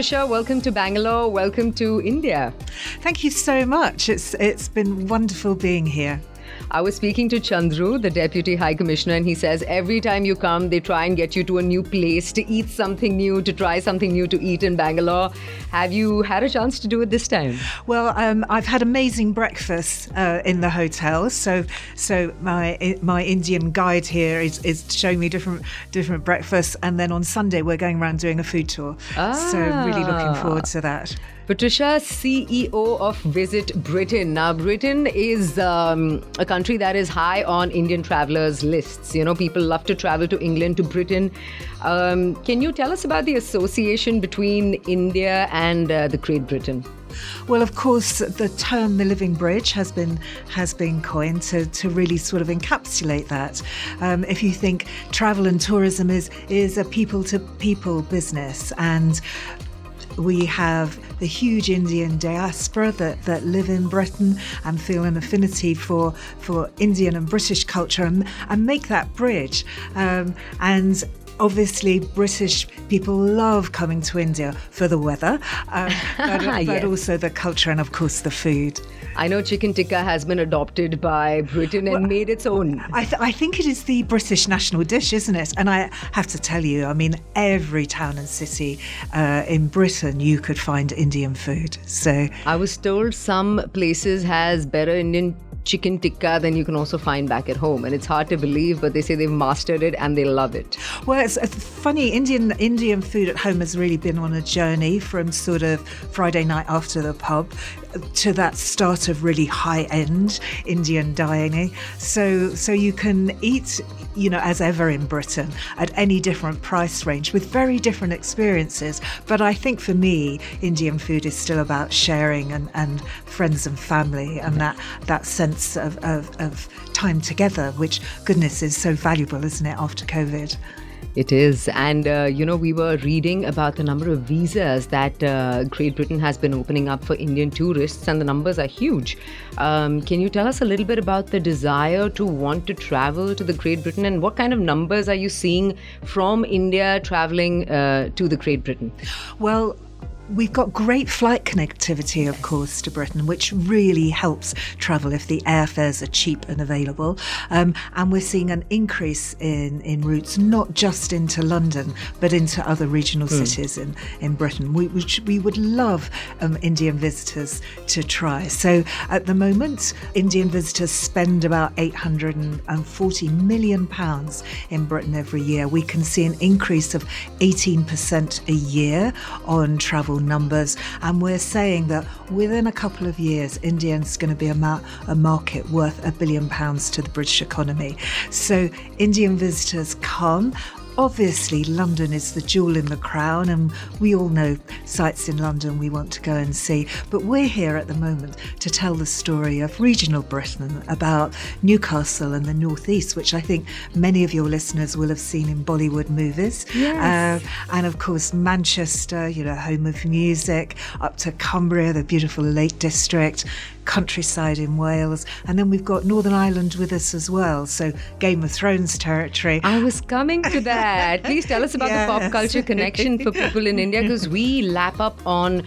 Patricia, welcome to Bangalore. Welcome to India. Thank you so much. It's been wonderful being here. I was speaking to Chandru, the Deputy High Commissioner, and he says every time you come, they try and get you to a new place to eat something new, to try something new to eat in Bangalore. Have you had a chance to do it this time? Well, I've had amazing breakfast in the hotel. So my Indian guide here is showing me different breakfasts, and then on Sunday we're going around doing a food tour. So really looking forward to that. Patricia, CEO of Visit Britain. Now, Britain is a country that is high on Indian travelers' lists. You know, people love to travel to England, to Britain. Can you tell us about the association between India and the Great Britain? Well, of course, the term "the living bridge" has been coined to really sort of encapsulate that. If you think travel and tourism is a people-to-people business, and we have the huge Indian diaspora that live in Britain and feel an affinity for Indian and British culture and make that bridge. And obviously, British people love coming to India for the weather, but also the culture and, of course, the food. I know chicken tikka has been adopted by Britain and made its own. I think it is the British national dish, isn't it? And I have to tell you, I mean, every town and city in Britain, you could find Indian food. So I was told some places has better Indian chicken tikka than you can also find back at home, and it's hard to believe, but they say they've mastered it and they love it. Well, it's funny, Indian food at home has really been on a journey from sort of Friday night after the pub to that start of really high-end Indian dining. So you can eat, you know, as ever in Britain, at any different price range with very different experiences. But I think for me, Indian food is still about sharing and friends and family, and that sense of time together, which, goodness, is so valuable, isn't it, after COVID? It is. And, we were reading about the number of visas that Great Britain has been opening up for Indian tourists, and the numbers are huge. Can you tell us a little bit about the desire to want to travel to the Great Britain, and what kind of numbers are you seeing from India traveling to the Great Britain? Well, we've got great flight connectivity, of course, to Britain, which really helps travel if the airfares are cheap and available. And we're seeing an increase in routes, not just into London, but into other regional cities in Britain, which we would love Indian visitors to try. So at the moment, Indian visitors spend about £840 million in Britain every year. We can see an increase of 18% a year on travel numbers, and we're saying that within a couple of years, India's going to be a market worth £1 billion to the British economy. So Indian visitors come. Obviously, London is the jewel in the crown, and we all know sites in London we want to go and see. But we're here at the moment to tell the story of regional Britain, about Newcastle and the North East, which I think many of your listeners will have seen in Bollywood movies. Yes. And of course, Manchester, home of music, up to Cumbria, the beautiful Lake District, countryside in Wales, and then we've got Northern Ireland with us as well, so Game of Thrones territory. I was coming to that. Please tell us about the pop culture connection for people in India, because we lap up on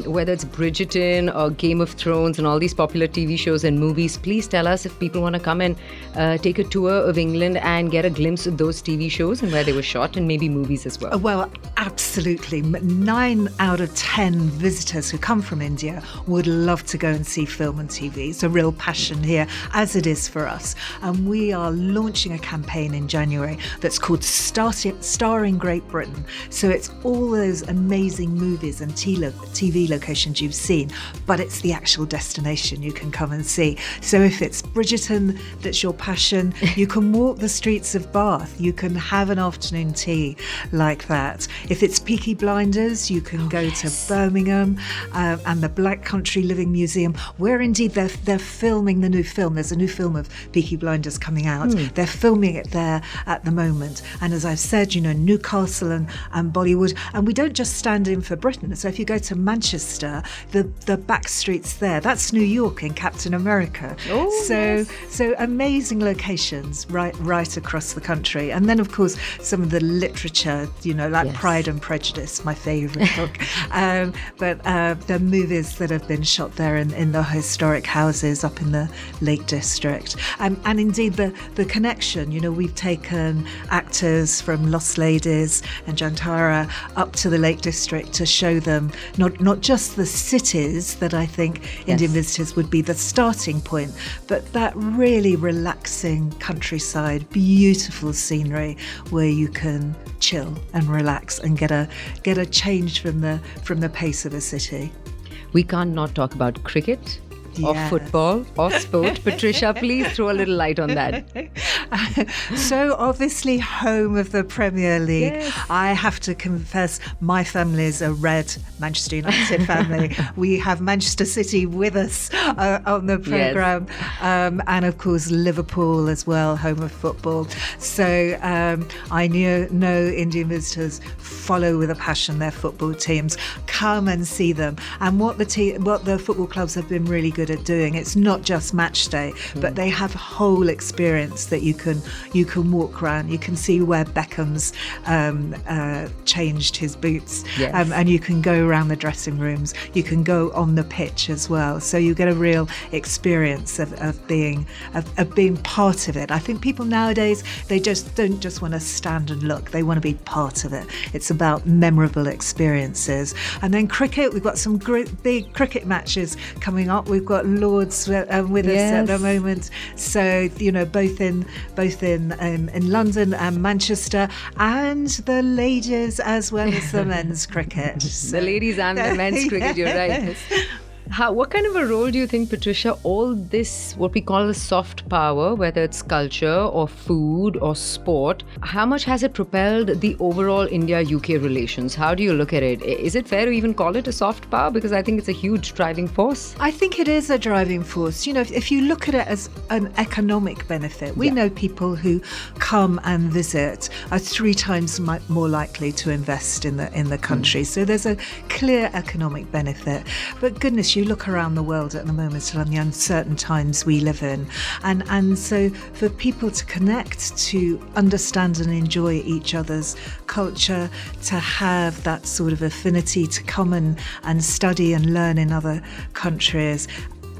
whether it's Bridgerton or Game of Thrones and all these popular TV shows and movies. Please tell us if people want to come and take a tour of England and get a glimpse of those TV shows and where they were shot, and maybe movies as well. Well, absolutely. 9 out of 10 visitors who come from India would love to go and see film and TV. It's a real passion here, as it is for us. And we are launching a campaign in January that's called Starring Great Britain. So it's all those amazing movies and TV locations you've seen, but it's the actual destination you can come and see. So if it's Bridgerton that's your passion, you can walk the streets of Bath, you can have an afternoon tea like that. If it's Peaky Blinders, you can go to Birmingham and the Black Country Living Museum, where indeed they're filming the new film. There's a new film of Peaky Blinders coming out. They're filming it there at the moment. And as I've said, Newcastle and Bollywood. And we don't just stand in for Britain. So if you go to Manchester, the back streets there, that's New York in Captain America. So amazing locations right across the country. And then, of course, some of the literature, like Pride and Prejudice, my favourite book. But the movies that have been shot there in the historic houses up in the Lake District. And indeed, the connection, we've taken actors from Lost Ladies and Jantara up to the Lake District to show them not just the cities that I think Indian visitors would be the starting point, but that really relaxing countryside, beautiful scenery where you can chill and relax and get a change from the pace of a city. We can't not talk about cricket or football or sport. Patricia, please throw a little light on that. So obviously home of the Premier League. Yes. I have to confess, my family is a red Manchester United family. We have Manchester City with us on the programme. Yes. And of course Liverpool as well, home of football. So I know Indian visitors follow with a passion their football teams. Come and see them. And what the football clubs have been really good at doing, it's not just match day, but they have a whole experience that you can walk around. You can see where Beckham's changed his boots, and you can go around the dressing rooms. You can go on the pitch as well, so you get a real experience of being part of it. I think people nowadays, they don't just want to stand and look, they want to be part of it. It's about memorable experiences. And then cricket, we've got some big cricket matches coming up. We've got Lords with us at the moment, so both in London and Manchester, and the ladies as well as the men's cricket. The ladies and the men's cricket, you're right. What kind of a role do you think, Patricia, all this, what we call a soft power, whether it's culture or food or sport, how much has it propelled the overall India-UK relations? How do you look at it? Is it fair to even call it a soft power? Because I think it's a huge driving force. I think it is a driving force. If you look at it as an economic benefit, we know people who come and visit are 3 times more likely to invest in the country. So there's a clear economic benefit. But goodness, you look around the world at the moment and the uncertain times we live in, and so for people to connect, to understand and enjoy each other's culture, to have that sort of affinity to come and study and learn in other countries,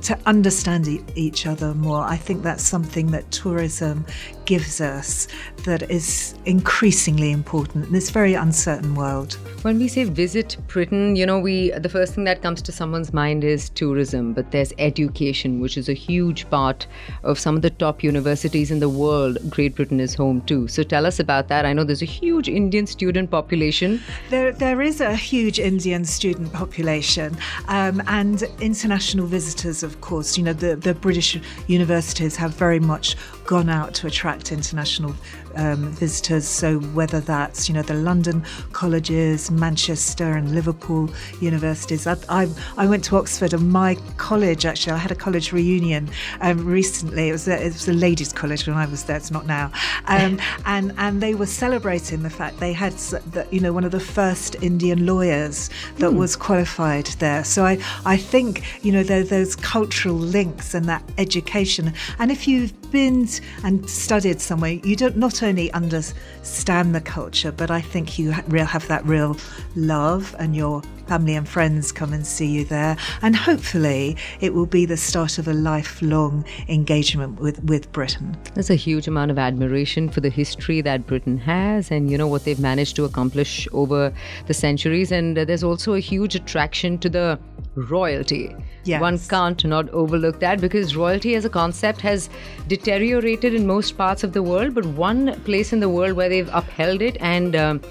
to understand each other more. I think that's something that tourism gives us that is increasingly important in this very uncertain world. When we say visit Britain, the first thing that comes to someone's mind is tourism, but there's education, which is a huge part of some of the top universities in the world. Great Britain is home to. So tell us about that. I know there's a huge Indian student population. There is a huge Indian student population, and international visitors, of course. The British universities have very much gone out to attract international visitors. So whether that's the London colleges, Manchester and Liverpool universities. I went to Oxford, and my college, actually, I had a college reunion recently. It was a ladies' college when I was there. It's not now. And they were celebrating the fact they had one of the first Indian lawyers that was qualified there. So I think those cultural links and that education. And if you've been and studied somewhere, you don't not only understand the culture, but I think you have that real love, and your family and friends come and see you there. And hopefully it will be the start of a lifelong engagement with Britain. There's a huge amount of admiration for the history that Britain has, and what they've managed to accomplish over the centuries. And there's also a huge attraction to the royalty. Yes. One can't not overlook that, because royalty as a concept has deteriorated in most parts of the world, but one place in the world where they've upheld it, and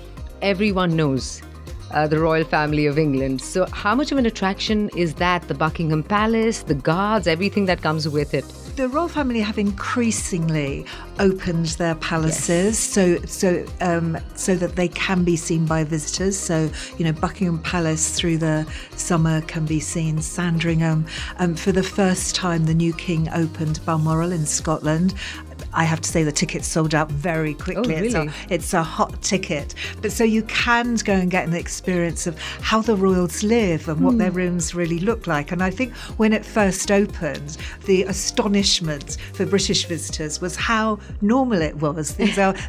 everyone knows the royal family of England. So how much of an attraction is that? The Buckingham Palace, the guards, everything that comes with it. The royal family have increasingly opened their palaces, so that they can be seen by visitors. So Buckingham Palace through the summer can be seen. Sandringham, for the first time, the new king opened Balmoral in Scotland. I have to say the tickets sold out very quickly. Oh, really? It's a hot ticket. But so you can go and get an experience of how the royals live and what their rooms really look like. And I think when it first opened, the astonishment for British visitors was how normal it was.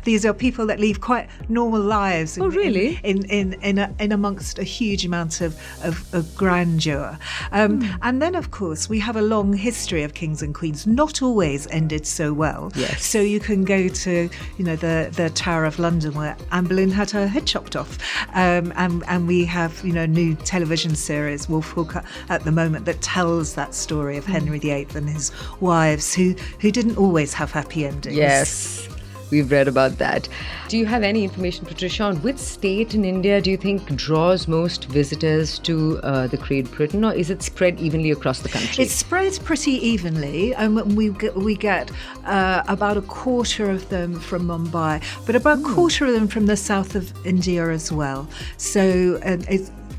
These are people that lead quite normal lives. In amongst a huge amount of grandeur. And then, of course, we have a long history of kings and queens, not always ended so well. Yes. So you can go to, the Tower of London where Anne Boleyn had her head chopped off. And we have, new television series, Wolf Hawk, at the moment that tells that story of Henry VIII and his wives who didn't always have happy endings. Yes. We've read about that. Do you have any information, Patricia, on which state in India do you think draws most visitors to the Great Britain, or is it spread evenly across the country? It's spread pretty evenly. We get about a quarter of them from Mumbai, but about a quarter of them from the south of India as well. So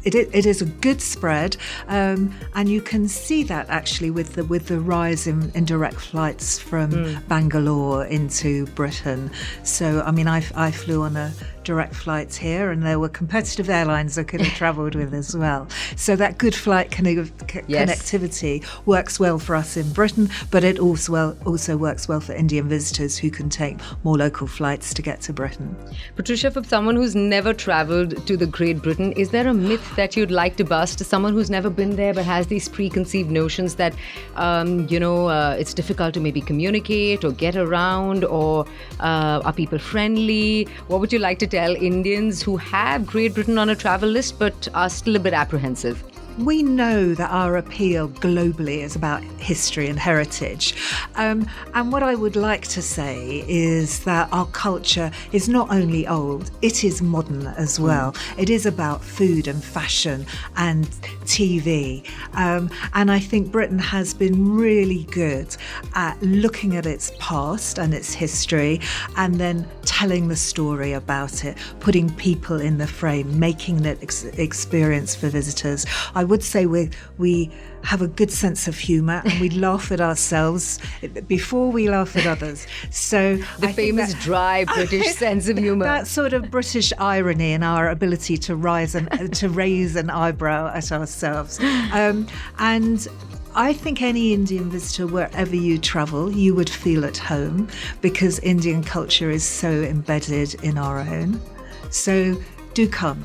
it is a good spread, and you can see that actually with the rise in direct flights from Bangalore into Britain. So I flew on a direct flights here, and there were competitive airlines I could have travelled with as well. So that good flight connectivity works well for us in Britain, but it also works well for Indian visitors who can take more local flights to get to Britain. Patricia, for someone who's never travelled to the Great Britain, is there a myth that you'd like to bust? Someone who's never been there but has these preconceived notions that, it's difficult to maybe communicate or get around, or are people friendly? What would you like to tell Indians who have Great Britain on a travel list but are still a bit apprehensive? We know that our appeal globally is about history and heritage. And what I would like to say is that our culture is not only old, it is modern as well. It is about food and fashion and TV. And I think Britain has been really good at looking at its past and its history and then telling the story about it, putting people in the frame, making it experience for visitors. I would say we have a good sense of humour, and we laugh at ourselves before we laugh at others. So the famous dry British sense of humour. That sort of British irony in our ability to raise an eyebrow at ourselves. And I think any Indian visitor, wherever you travel, you would feel at home, because Indian culture is so embedded in our own. So do come.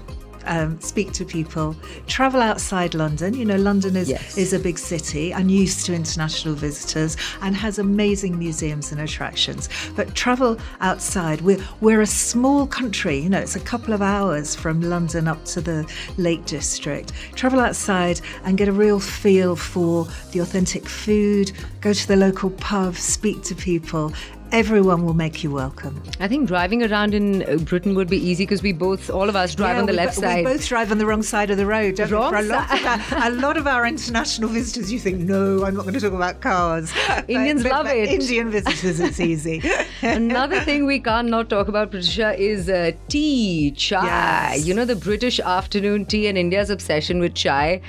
Speak to people, travel outside London. London is a big city and used to international visitors and has amazing museums and attractions. But travel outside. We're a small country. It's a couple of hours from London up to the Lake District. Travel outside and get a real feel for the authentic food. Go to the local pub, speak to people. Everyone will make you welcome. I think driving around in Britain would be easy because all of us drive on the left side. We both drive on the wrong side of the road, don't we? For a lot of our international visitors, you think, no, I'm not going to talk about cars. Indians love it. Indian visitors, it's easy. Another thing we can't not talk about, Patricia, is tea, chai. Yes. The British afternoon tea and India's obsession with chai.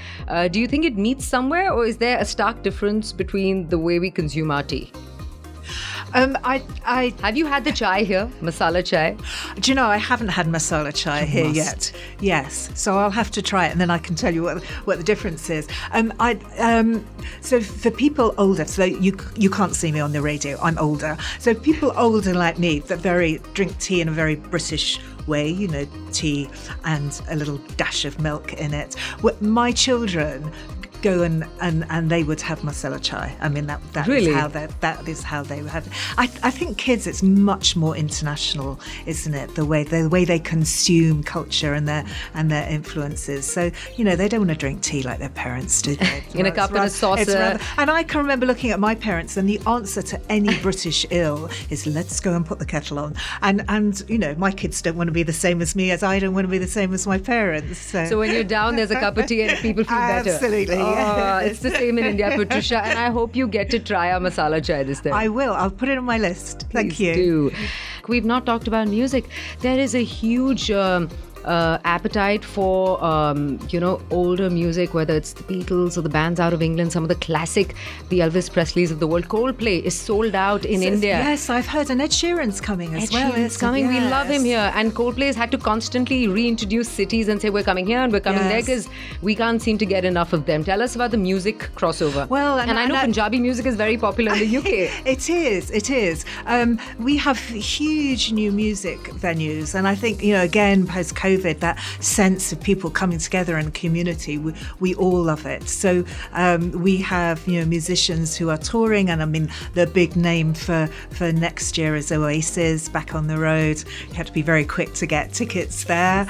Do you think it meets somewhere, or is there a stark difference between the way we consume our tea? Have you had the chai here, masala chai? Do you know, I haven't had masala chai here yet. Yes, so I'll have to try it, and then I can tell you what the difference is. So for people older, so you can't see me on the radio, I'm older. So people older like me that drink tea in a very British way, tea and a little dash of milk in it. My children go and they would have masala chai. That really? is how they would have it. I think kids, it's much more international, isn't it? The way they consume culture and their influences. So they don't want to drink tea like their parents do. In a cup and a saucer. And I can remember looking at my parents, and the answer to any British ill is, let's go and put the kettle on. And my kids don't want to be the same as me, as I don't want to be the same as my parents. So when you're down, there's a cup of tea and people feel better. Absolutely. It's the same in India, Patricia, and I hope you get to try our masala chai this time. I will. I'll put it on my list. Thank you. Do. We've not talked about music. There is a huge appetite for, older music, whether it's the Beatles or the bands out of England, some of the classic, the Elvis Presleys of the world. Coldplay is sold out in India. Yes, I've heard, and Ed Sheeran's coming as well. Ed Sheeran's coming. Yes. We love him here. And Coldplay has had to constantly reintroduce cities and say, we're coming here and we're coming there, because we can't seem to get enough of them. Tell us about the music crossover. Well, and I know Punjabi music is very popular in the UK. It is. We have huge new music venues, and I think, again, post-COVID, that sense of people coming together in a community, we all love it. So we have musicians who are touring, and I mean the big name for next year is Oasis, back on the road. You have to be very quick to get tickets there.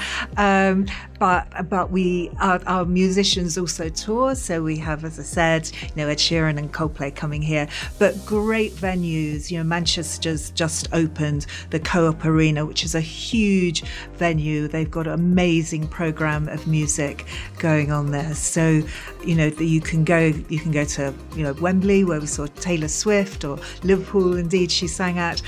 But our musicians also tour, so we have, as I said, Ed Sheeran and Coldplay coming here, but great venues. Manchester's just opened the Co-op Arena, which is a huge venue. They've got an amazing program of music going on there. So you can go to Wembley, where we saw Taylor Swift, or Liverpool, indeed she sang at.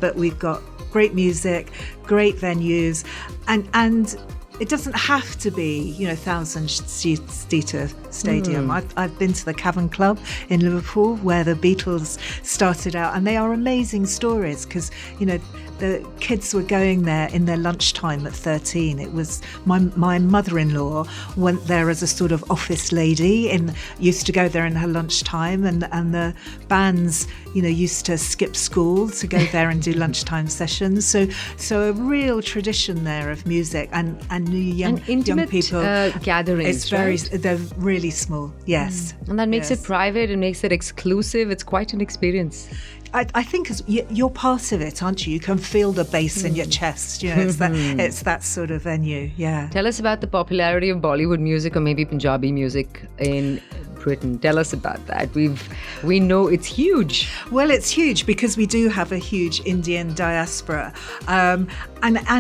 But we've got great music, great venues, and it doesn't have to be, 1,000-seater stadium. I've been to the Cavern Club in Liverpool, where the Beatles started out, and they are amazing stories, because, the kids were going there in their lunchtime at 13. It was my mother-in-law went there as a sort of office lady, and used to go there in her lunchtime, and the bands, used to skip school to go there and do lunchtime sessions. So a real tradition there of music and young people gatherings. They're really small. Yes, and that makes it private. It makes it exclusive. It's quite an experience. I think you're part of it, aren't you? You can feel the bass in your chest. It's that sort of venue. Yeah. Tell us about the popularity of Bollywood music, or maybe Punjabi music in Britain. Tell us about that. We know it's huge. Well, it's huge because we do have a huge Indian diaspora, and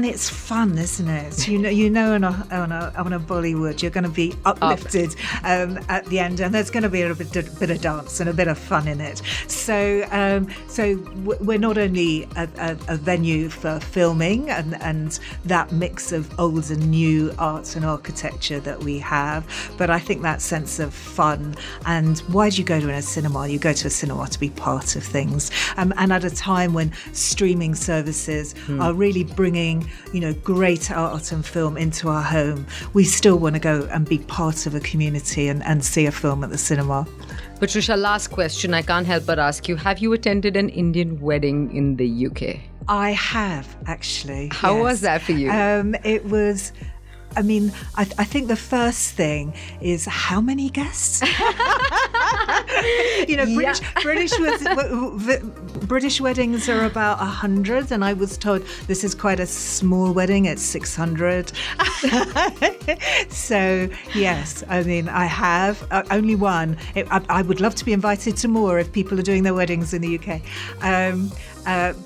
it's fun, isn't it? On a Bollywood, you're going to be uplifted at the end, and there's going to be a bit of dance and a bit of fun in it. So we're not only a venue for filming and that mix of old and new arts and architecture that we have, but I think that sense of fun. And why do you go to a cinema? You go to a cinema to be part of things. And at a time when streaming services are really bringing, great art and film into our home, we still want to go and be part of a community and see a film at the cinema. Patricia, last question. I can't help but ask you, have you attended an Indian wedding in the UK? I have, actually. How was that for you? It was... I think the first thing is how many guests? British weddings are about 100, and I was told this is quite a small wedding. It's 600. So yes, I have only one. I would love to be invited to more if people are doing their weddings in the UK.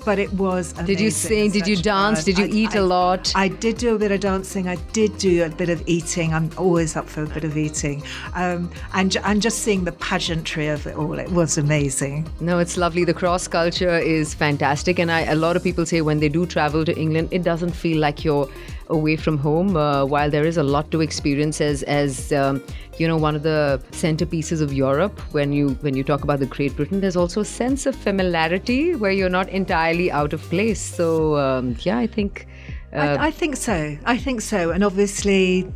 But it was amazing. Did you sing? Did you dance? Did you eat a lot? I did do a bit of dancing. I did do a bit of eating. I'm always up for a bit of eating. And just seeing the pageantry of it all, it was amazing. No, it's lovely. The cross culture is fantastic. And a lot of people say when they do travel to England, it doesn't feel like you're away from home, while there is a lot to experience as one of the centerpieces of Europe. When you talk about the Great Britain, there's also a sense of familiarity where you're not entirely out of place. So I think I think so. And obviously,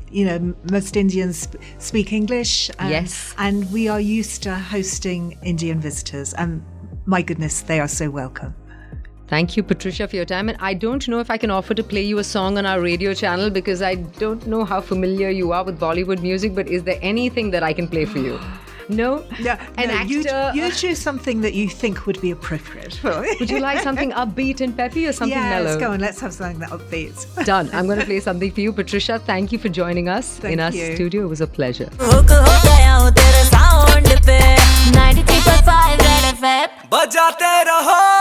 most Indians speak English. Yes. And we are used to hosting Indian visitors, and my goodness, they are so welcome. Thank you, Patricia, for your time. And I don't know if I can offer to play you a song on our radio channel, because I don't know how familiar you are with Bollywood music, but is there anything that I can play for you? No? An actor. You choose something that you think would be appropriate. Would you like something upbeat and peppy, or something mellow? Yes, go on. Let's have something that upbeat. Done. I'm going to play something for you. Patricia, thank you for joining us in our studio. It was a pleasure. बजाते रहो